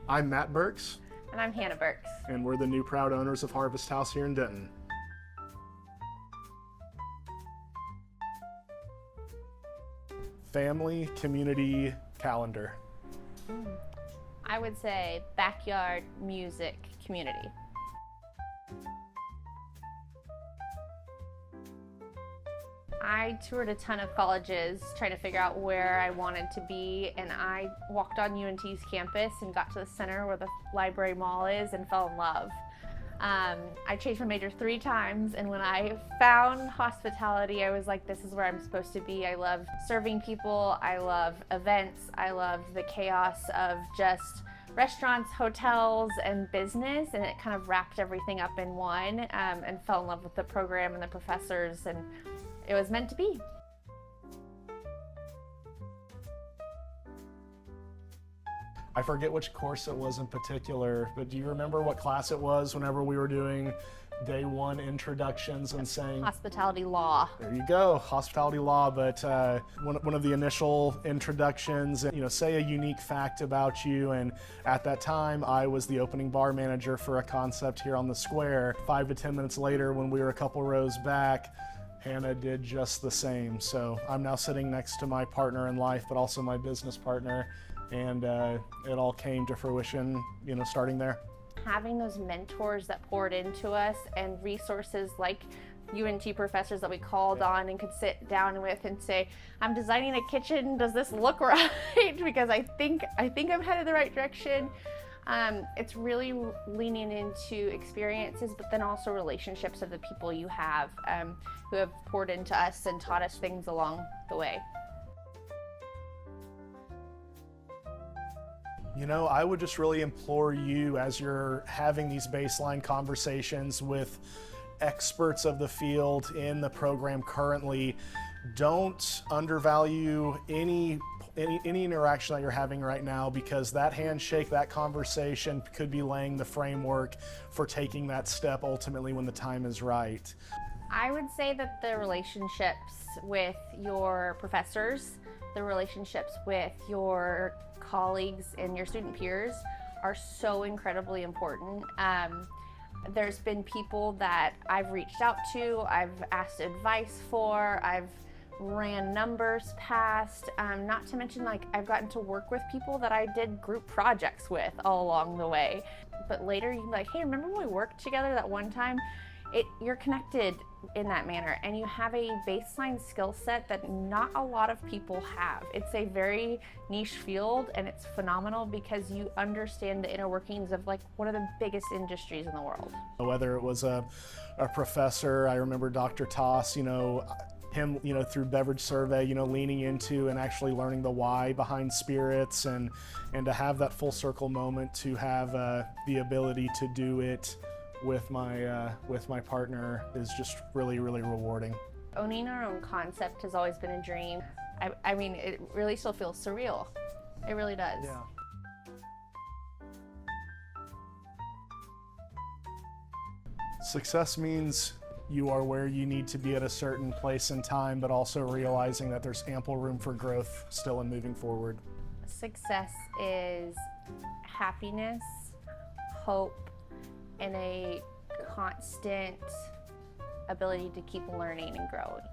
I'm Matt Burks, And I'm Hannah Burks. and we're the new proud owners of Harvest House here in Denton. Family, community, calendar. I would say backyard music community. I toured a ton of colleges trying to figure out where I wanted to be, and I walked on UNT's campus and got to the center where the library mall is and fell in love. I changed my major 3 times, and when I found hospitality, I was like, this is where I'm supposed to be. I love serving people, I love events, I love the chaos of just restaurants, hotels, and business, and it kind of wrapped everything up in one, and fell in love with the program and the professors, and it was meant to be. I forget which course it was in particular, but do you remember what class it was whenever we were doing day 1 introductions and saying, Hospitality law. there you go, hospitality law, but one of the initial introductions, say a unique fact about you, and at that time I was the opening bar manager for a concept here on the square. 5 to 10 minutes later, when we were a couple rows back, Hannah did just the same. So I'm now sitting next to my partner in life, but also my business partner, and it all came to fruition, starting there. Having those mentors that poured into us and resources like UNT professors that we called on and could sit down with and say, I'm designing a kitchen, does this look right? Because I think I'm headed the right direction. It's really leaning into experiences, but then also relationships of the people you have who have poured into us and taught us things along the way. I would just really implore you, as you're having these baseline conversations with experts of the field in the program currently, don't undervalue any interaction that you're having right now, because that handshake, that conversation could be laying the framework for taking that step ultimately when the time is right. I would say that the relationships with your professors, the relationships with your colleagues and your student peers are so incredibly important. There's been people that I've reached out to, I've asked advice for, I've ran numbers past, not to mention I've gotten to work with people that I did group projects with all along the way. But later you can be like, hey, remember when we worked together that one time? You're connected in that manner, and you have a baseline skill set that not a lot of people have. It's a very niche field, and it's phenomenal because you understand the inner workings of one of the biggest industries in the world. Whether it was a professor, I remember Dr. Toss, him, through beverage survey, leaning into and actually learning the why behind spirits, and to have that full circle moment, to have the ability to do it with my partner is just really, really rewarding. Owning our own concept has always been a dream. I mean, it really still feels surreal. It really does. Yeah. Success means you are where you need to be at a certain place in time, but also realizing that there's ample room for growth still in moving forward. Success is happiness, hope, and a constant ability to keep learning and growing.